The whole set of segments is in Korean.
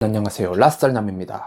안녕하세요. 라썰남입니다.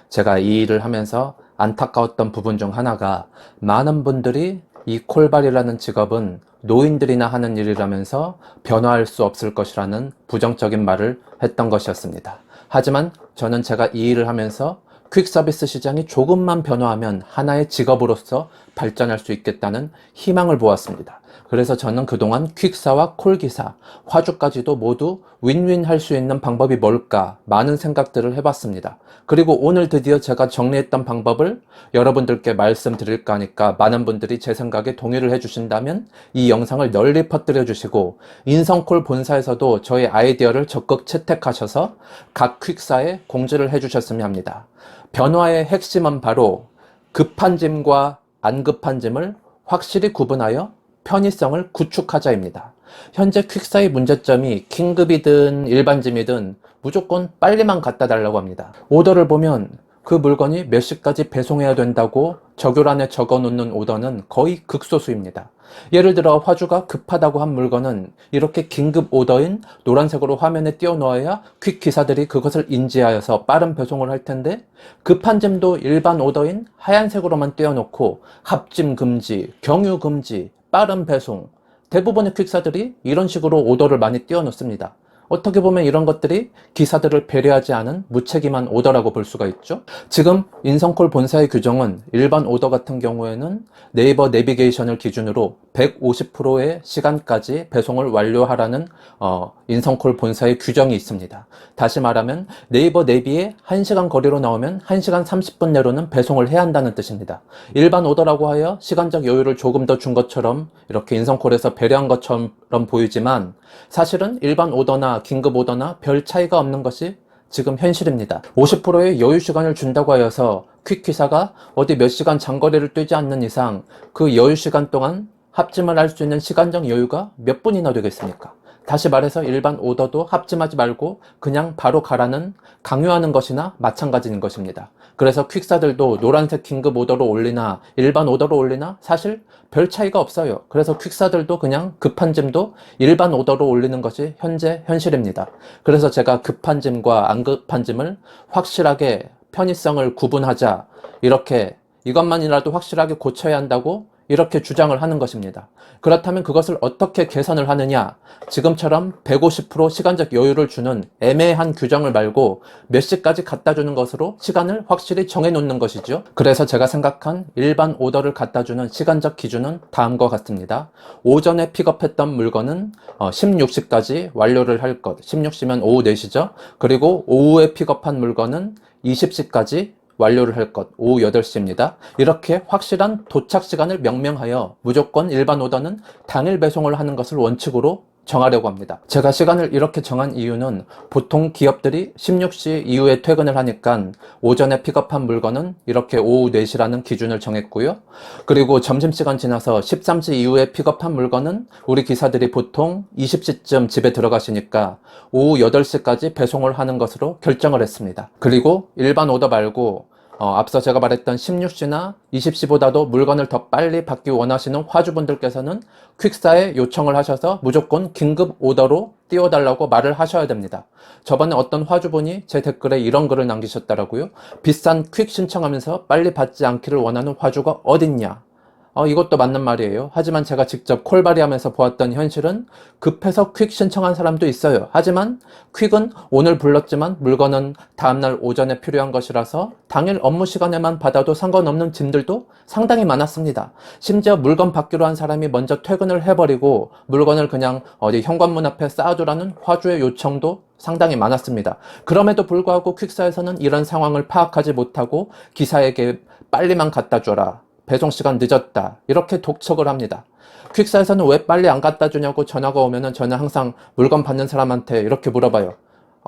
제가 이 일을 하면서 안타까웠던 부분 중 하나가 많은 분들이 이 콜발이라는 직업은 노인들이나 하는 일이라면서 변화할 수 없을 것이라는 부정적인 말을 했던 것이었습니다. 하지만 저는 제가 이 일을 하면서 퀵서비스 시장이 조금만 변화하면 하나의 직업으로서 발전할 수 있겠다는 희망을 보았습니다. 그래서 저는 그동안 퀵사와 콜기사, 화주까지도 모두 윈윈 할 수 있는 방법이 뭘까 많은 생각들을 해봤습니다. 그리고 오늘 드디어 제가 정리했던 방법을 여러분들께 말씀드릴까 하니까 많은 분들이 제 생각에 동의를 해주신다면 이 영상을 널리 퍼뜨려 주시고 인성콜 본사에서도 저의 아이디어를 적극 채택하셔서 각 퀵사에 공지를 해주셨으면 합니다. 변화의 핵심은 바로 급한 짐과 안 급한 짐을 확실히 구분하여 편의성을 구축하자입니다. 현재 퀵사의 문제점이 긴급이든 일반 짐이든 무조건 빨리만 갖다 달라고 합니다. 오더를 보면 그 물건이 몇 시까지 배송해야 된다고 적요란에 적어 놓는 오더는 거의 극소수입니다. 예를 들어 화주가 급하다고 한 물건은 이렇게 긴급 오더인 노란색으로 화면에 띄워 놓아야 퀵 기사들이 그것을 인지하여서 빠른 배송을 할 텐데, 급한 짐도 일반 오더인 하얀색으로만 띄워 놓고 합짐 금지, 경유 금지, 빠른 배송, 대부분의 퀵사들이 이런 식으로 오더를 많이 띄워 놓습니다. 어떻게 보면 이런 것들이 기사들을 배려하지 않은 무책임한 오더라고 볼 수가 있죠. 지금 인성콜 본사의 규정은 일반 오더 같은 경우에는 네이버 내비게이션을 기준으로 150%의 시간까지 배송을 완료하라는 인성콜 본사의 규정이 있습니다. 다시 말하면 네이버 내비에 1시간 거리로 나오면 1시간 30분 내로는 배송을 해야 한다는 뜻입니다. 일반 오더라고 하여 시간적 여유를 조금 더 준 것처럼 이렇게 인성콜에서 배려한 것처럼 보이지만, 사실은 일반 오더나 긴급 오더나 별 차이가 없는 것이 지금 현실입니다. 50%의 여유 시간을 준다고 하여서 퀵기사가 어디 몇 시간 장거리를 뛰지 않는 이상 그 여유 시간 동안 합짐을 할 수 있는 시간적 여유가 몇 분이나 되겠습니까? 다시 말해서 일반 오더도 합짐하지 말고 그냥 바로 가라는 강요하는 것이나 마찬가지인 것입니다. 그래서 퀵사들도 노란색 긴급 오더로 올리나 일반 오더로 올리나 사실 별 차이가 없어요. 그래서 퀵사들도 그냥 급한 짐도 일반 오더로 올리는 것이 현재 현실입니다. 그래서 제가 급한 짐과 안 급한 짐을 확실하게 편의성을 구분하자, 이렇게 이것만이라도 확실하게 고쳐야 한다고 이렇게 주장을 하는 것입니다. 그렇다면 그것을 어떻게 개선을 하느냐? 지금처럼 150% 시간적 여유를 주는 애매한 규정을 말고 몇 시까지 갖다 주는 것으로 시간을 확실히 정해 놓는 것이죠. 그래서 제가 생각한 일반 오더를 갖다 주는 시간적 기준은 다음과 같습니다. 오전에 픽업했던 물건은 16시까지 완료를 할 것. 16시면 오후 4시죠. 그리고 오후에 픽업한 물건은 20시까지 완료를 할 것, 오후 8시입니다. 이렇게 확실한 도착 시간을 명명하여 무조건 일반 오더는 당일 배송을 하는 것을 원칙으로 정하려고 합니다. 제가 시간을 이렇게 정한 이유는 보통 기업들이 16시 이후에 퇴근을 하니까 오전에 픽업한 물건은 이렇게 오후 4시라는 기준을 정했고요. 그리고 점심시간 지나서 13시 이후에 픽업한 물건은 우리 기사들이 보통 20시쯤 집에 들어가시니까 오후 8시까지 배송을 하는 것으로 결정을 했습니다. 그리고 일반 오더 말고 앞서 제가 말했던 16시나 20시보다도 물건을 더 빨리 받기 원하시는 화주분들께서는 퀵사에 요청을 하셔서 무조건 긴급 오더로 띄워달라고 말을 하셔야 됩니다. 저번에 어떤 화주분이 제 댓글에 이런 글을 남기셨더라고요. 비싼 퀵 신청하면서 빨리 받지 않기를 원하는 화주가 어딨냐? 이것도 맞는 말이에요. 하지만 제가 직접 콜발이하면서 보았던 현실은 급해서 퀵 신청한 사람도 있어요. 하지만 퀵은 오늘 불렀지만 물건은 다음날 오전에 필요한 것이라서 당일 업무 시간에만 받아도 상관없는 짐들도 상당히 많았습니다. 심지어 물건 받기로 한 사람이 먼저 퇴근을 해버리고 물건을 그냥 어디 현관문 앞에 쌓아두라는 화주의 요청도 상당히 많았습니다. 그럼에도 불구하고 퀵사에서는 이런 상황을 파악하지 못하고 기사에게 빨리만 갖다 줘라, 배송시간 늦었다, 이렇게 독촉을 합니다. 퀵사에서는 왜 빨리 안 갖다 주냐고 전화가 오면은 저는 항상 물건 받는 사람한테 이렇게 물어봐요.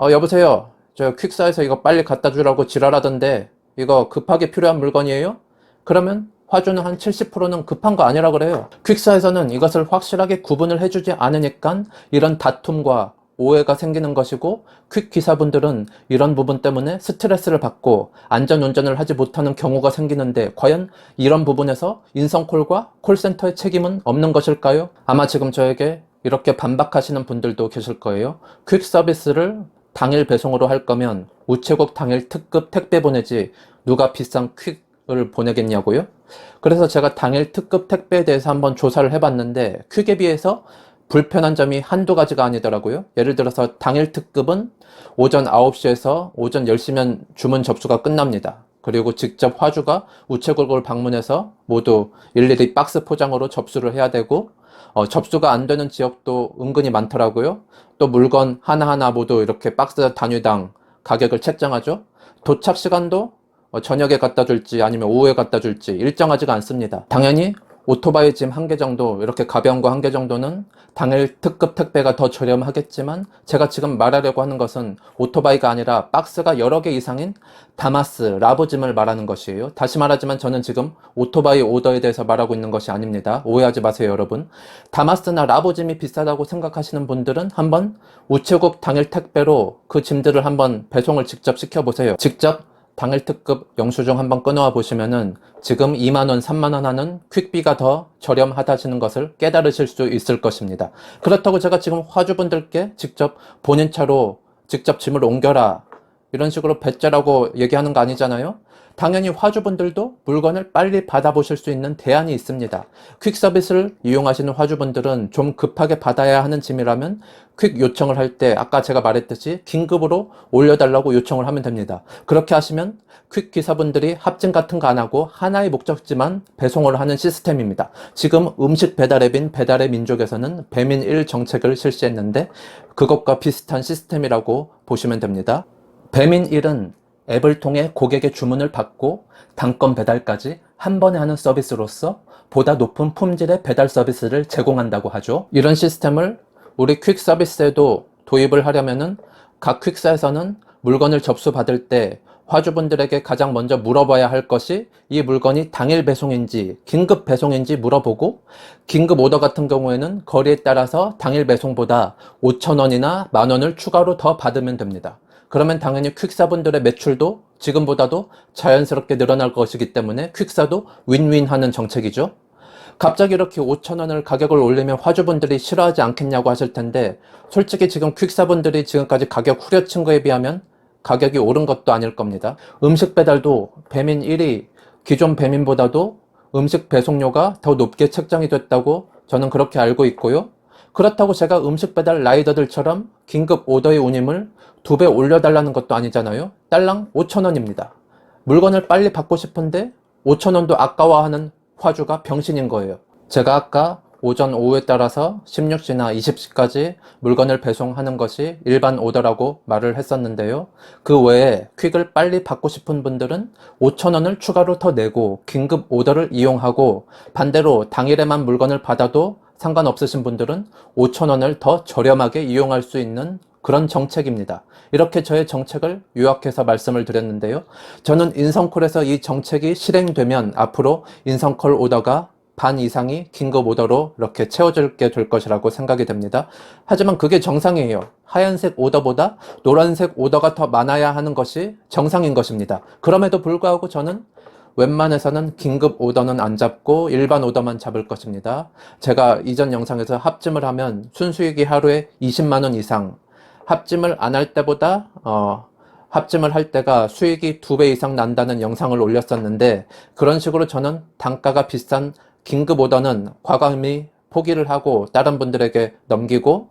여보세요, 저 퀵사에서 이거 빨리 갖다 주라고 지랄하던데 이거 급하게 필요한 물건이에요? 그러면 화주는 한 70%는 급한 거 아니라 그래요. 퀵사에서는 이것을 확실하게 구분을 해주지 않으니까 이런 다툼과 오해가 생기는 것이고, 퀵 기사분들은 이런 부분 때문에 스트레스를 받고 안전운전을 하지 못하는 경우가 생기는데, 과연 이런 부분에서 인성콜과 콜센터의 책임은 없는 것일까요? 아마 지금 저에게 이렇게 반박하시는 분들도 계실 거예요. 퀵 서비스를 당일 배송으로 할 거면 우체국 당일 특급 택배 보내지 누가 비싼 퀵을 보내겠냐고요? 그래서 제가 당일 특급 택배에 대해서 한번 조사를 해봤는데 퀵에 비해서 불편한 점이 한두 가지가 아니더라고요. 예를 들어서 당일 특급은 오전 9시에서 오전 10시면 주문 접수가 끝납니다. 그리고 직접 화주가 우체국을 방문해서 모두 일일이 박스 포장으로 접수를 해야 되고 접수가 안 되는 지역도 은근히 많더라고요. 또 물건 하나하나 모두 이렇게 박스 단위당 가격을 책정하죠. 도착 시간도 저녁에 갖다 줄지 아니면 오후에 갖다 줄지 일정하지가 않습니다. 당연히 오토바이 짐 한 개 정도, 이렇게 가벼운 거 한 개 정도는 당일 특급 택배가 더 저렴하겠지만 제가 지금 말하려고 하는 것은 오토바이가 아니라 박스가 여러 개 이상인 다마스, 라보짐을 말하는 것이에요. 다시 말하지만 저는 지금 오토바이 오더에 대해서 말하고 있는 것이 아닙니다. 오해하지 마세요, 여러분. 다마스나 라보짐이 비싸다고 생각하시는 분들은 한번 우체국 당일 택배로 그 짐들을 한번 배송을 직접 시켜보세요. 직접 당일 특급 영수증 한번 끊어와 보시면은 지금 2만원, 3만원 하는 퀵비가 더 저렴하다시는 것을 깨달으실 수 있을 것입니다. 그렇다고 제가 지금 화주분들께 직접 본인 차로 직접 짐을 옮겨라 이런 식으로 배째라고 얘기하는 거 아니잖아요. 당연히 화주분들도 물건을 빨리 받아보실 수 있는 대안이 있습니다. 퀵 서비스를 이용하시는 화주분들은 좀 급하게 받아야 하는 짐이라면 퀵 요청을 할 때 아까 제가 말했듯이 긴급으로 올려달라고 요청을 하면 됩니다. 그렇게 하시면 퀵 기사분들이 합진 같은 거 안 하고 하나의 목적지만 배송을 하는 시스템입니다. 지금 음식 배달 앱인 배달의 민족에서는 배민 1 정책을 실시했는데 그것과 비슷한 시스템이라고 보시면 됩니다. 배민 1은 앱을 통해 고객의 주문을 받고 단건 배달까지 한 번에 하는 서비스로서 보다 높은 품질의 배달 서비스를 제공한다고 하죠. 이런 시스템을 우리 퀵 서비스에도 도입을 하려면은 각 퀵사에서는 물건을 접수받을 때 화주분들에게 가장 먼저 물어봐야 할 것이 이 물건이 당일 배송인지 긴급 배송인지 물어보고 긴급 오더 같은 경우에는 거리에 따라서 당일 배송보다 5,000원이나 10,000원을 추가로 더 받으면 됩니다. 그러면 당연히 퀵사분들의 매출도 지금보다도 자연스럽게 늘어날 것이기 때문에 퀵사도 윈윈하는 정책이죠. 갑자기 이렇게 5,000원을 가격을 올리면 화주분들이 싫어하지 않겠냐고 하실 텐데 솔직히 지금 퀵사분들이 지금까지 가격 후려친 거에 비하면 가격이 오른 것도 아닐 겁니다. 음식 배달도 배민 1이 기존 배민보다도 음식 배송료가 더 높게 책정이 됐다고 저는 그렇게 알고 있고요. 그렇다고 제가 음식 배달 라이더들처럼 긴급 오더의 운임을 2배 올려달라는 것도 아니잖아요. 딸랑 5,000원입니다. 물건을 빨리 받고 싶은데 5,000원도 아까워하는 화주가 병신인 거예요. 제가 아까 오전 오후에 따라서 16시나 20시까지 물건을 배송하는 것이 일반 오더라고 말을 했었는데요. 그 외에 퀵을 빨리 받고 싶은 분들은 5,000원을 추가로 더 내고 긴급 오더를 이용하고 반대로 당일에만 물건을 받아도 상관없으신 분들은 5,000원을 더 저렴하게 이용할 수 있는 그런 정책입니다. 이렇게 저의 정책을 요약해서 말씀을 드렸는데요. 저는 인성콜에서 이 정책이 실행되면 앞으로 인성콜 오더가 반 이상이 긴급 오더로 이렇게 채워질게 될 것이라고 생각이 됩니다. 하지만 그게 정상이에요. 하얀색 오더보다 노란색 오더가 더 많아야 하는 것이 정상인 것입니다. 그럼에도 불구하고 저는 웬만해서는 긴급 오더는 안 잡고 일반 오더만 잡을 것입니다. 제가 이전 영상에서 합짐을 하면 순수익이 하루에 20만 원 이상, 합짐을 안 할 때보다 합짐을 할 때가 수익이 2배 이상 난다는 영상을 올렸었는데 그런 식으로 저는 단가가 비싼 긴급 오더는 과감히 포기를 하고 다른 분들에게 넘기고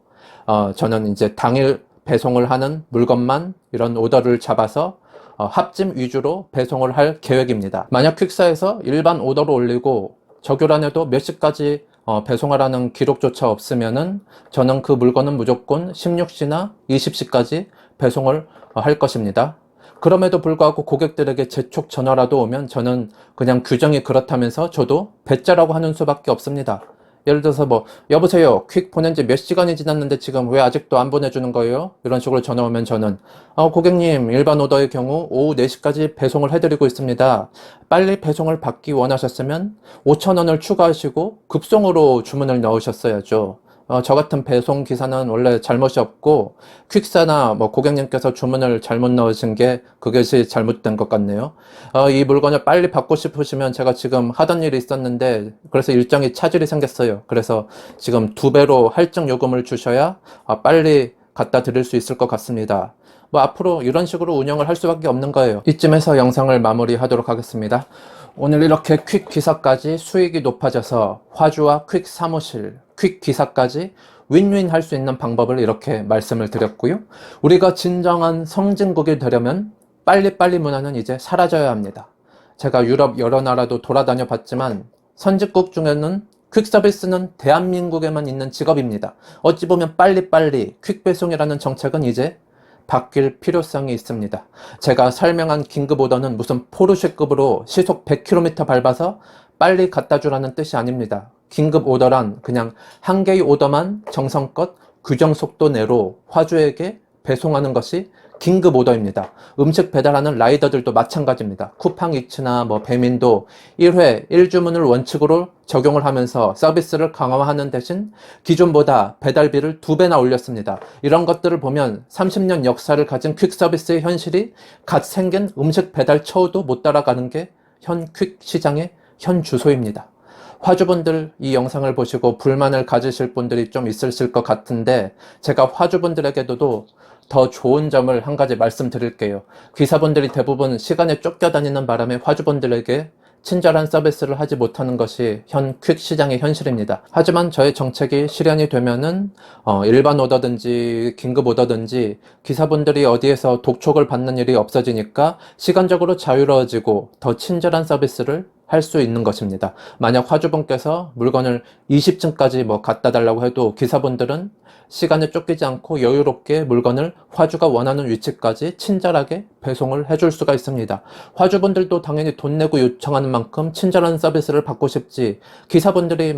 저는 이제 당일 배송을 하는 물건만 이런 오더를 잡아서 합짐 위주로 배송을 할 계획입니다. 만약 퀵사에서 일반 오더로 올리고 적요란에도 몇 시까지 배송하라는 기록조차 없으면은 저는 그 물건은 무조건 16시나 20시까지 배송을 할 것입니다. 그럼에도 불구하고 고객들에게 재촉 전화라도 오면 저는 그냥 규정이 그렇다면서 저도 배째라고 하는 수밖에 없습니다. 예를 들어서 뭐 여보세요, 퀵 보낸 지 몇 시간이 지났는데 지금 왜 아직도 안 보내주는 거예요? 이런 식으로 전화 오면 저는 고객님, 일반 오더의 경우 오후 4시까지 배송을 해드리고 있습니다. 빨리 배송을 받기 원하셨으면 5,000원을 추가하시고 급송으로 주문을 넣으셨어야죠. 저 같은 배송 기사는 원래 잘못이 없고 퀵사나 뭐 고객님께서 주문을 잘못 넣으신 게 그것이 잘못된 것 같네요. 이 물건을 빨리 받고 싶으시면 제가 지금 하던 일이 있었는데 그래서 일정이 차질이 생겼어요. 그래서 지금 2배로 할증 요금을 주셔야 빨리 갖다 드릴 수 있을 것 같습니다. 뭐 앞으로 이런 식으로 운영을 할 수밖에 없는 거예요. 이쯤에서 영상을 마무리하도록 하겠습니다. 오늘 이렇게 퀵 기사까지 수익이 높아져서 화주와 퀵 사무실, 퀵 기사까지 윈윈 할 수 있는 방법을 이렇게 말씀을 드렸고요. 우리가 진정한 성진국이 되려면 빨리빨리 문화는 이제 사라져야 합니다. 제가 유럽 여러 나라도 돌아다녀 봤지만 선진국 중에는 퀵 서비스는 대한민국에만 있는 직업입니다. 어찌 보면 빨리빨리 퀵 배송이라는 정책은 이제 바뀔 필요성이 있습니다. 제가 설명한 긴급 오더는 무슨 포르쉐급으로 시속 100km 밟아서 빨리 갖다 주라는 뜻이 아닙니다. 긴급 오더란 그냥 한 개의 오더만 정성껏 규정 속도 내로 화주에게 배송하는 것이 긴급 오더입니다. 음식 배달하는 라이더들도 마찬가지입니다. 쿠팡이츠나 배민도 1회 1주문을 원칙으로 적용을 하면서 서비스를 강화하는 대신 기존보다 배달비를 2배나 올렸습니다. 이런 것들을 보면 30년 역사를 가진 퀵 서비스의 현실이 갓 생긴 음식 배달 처우도 못 따라가는 게 현 퀵 시장의 현 주소입니다. 화주분들 이 영상을 보시고 불만을 가지실 분들이 좀 있으실 것 같은데 제가 화주분들에게도 더 좋은 점을 한 가지 말씀드릴게요. 기사분들이 대부분 시간에 쫓겨다니는 바람에 화주분들에게 친절한 서비스를 하지 못하는 것이 현 퀵 시장의 현실입니다. 하지만 저의 정책이 실현이 되면은 일반 오더든지 긴급 오더든지 기사분들이 어디에서 독촉을 받는 일이 없어지니까 시간적으로 자유로워지고 더 친절한 서비스를 할 수 있는 것입니다. 만약 화주분께서 물건을 20층까지 갖다 달라고 해도 기사분들은 시간에 쫓기지 않고 여유롭게 물건을 화주가 원하는 위치까지 친절하게 배송을 해줄 수가 있습니다. 화주분들도 당연히 돈 내고 요청하는 만큼 친절한 서비스를 받고 싶지, 기사분들이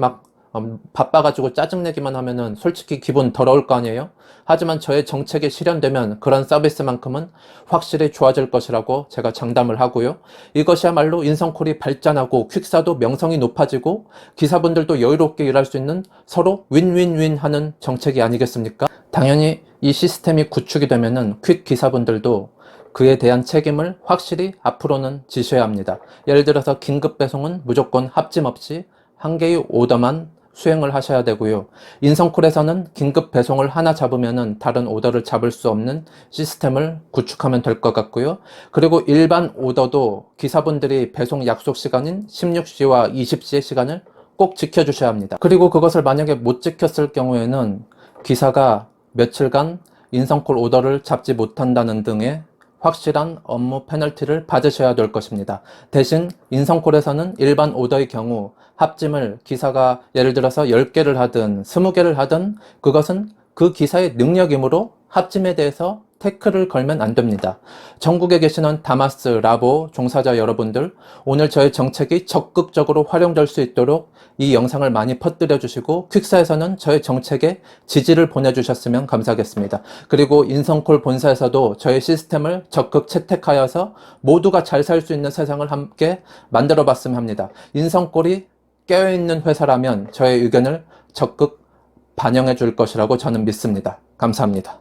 바빠가지고 짜증내기만 하면은 솔직히 기분 더러울 거 아니에요? 하지만 저의 정책이 실현되면 그런 서비스만큼은 확실히 좋아질 것이라고 제가 장담을 하고요. 이것이야말로 인성콜이 발전하고 퀵사도 명성이 높아지고 기사분들도 여유롭게 일할 수 있는 서로 윈윈윈 하는 정책이 아니겠습니까? 당연히 이 시스템이 구축이 되면은 퀵 기사분들도 그에 대한 책임을 확실히 앞으로는 지셔야 합니다. 예를 들어서 긴급 배송은 무조건 합짐 없이 한 개의 오더만 수행을 하셔야 되고요. 인성콜에서는 긴급 배송을 하나 잡으면은 다른 오더를 잡을 수 없는 시스템을 구축하면 될 것 같고요. 그리고 일반 오더도 기사분들이 배송 약속 시간인 16시와 20시의 시간을 꼭 지켜주셔야 합니다. 그리고 그것을 만약에 못 지켰을 경우에는 기사가 며칠간 인성콜 오더를 잡지 못한다는 등의 확실한 업무 페널티를 받으셔야 될 것입니다. 대신 인성콜에서는 일반 오더의 경우 합짐을 기사가 예를 들어서 10개를 하든 20개를 하든 그것은 그 기사의 능력이므로 합짐에 대해서 태클을 걸면 안 됩니다. 전국에 계시는 다마스, 라보 종사자 여러분들, 오늘 저의 정책이 적극적으로 활용될 수 있도록 이 영상을 많이 퍼뜨려 주시고 퀵사에서는 저의 정책에 지지를 보내주셨으면 감사하겠습니다. 그리고 인성콜 본사에서도 저의 시스템을 적극 채택하여서 모두가 잘 살 수 있는 세상을 함께 만들어 봤으면 합니다. 인성콜이 깨어있는 회사라면 저의 의견을 적극 반영해 줄 것이라고 저는 믿습니다. 감사합니다.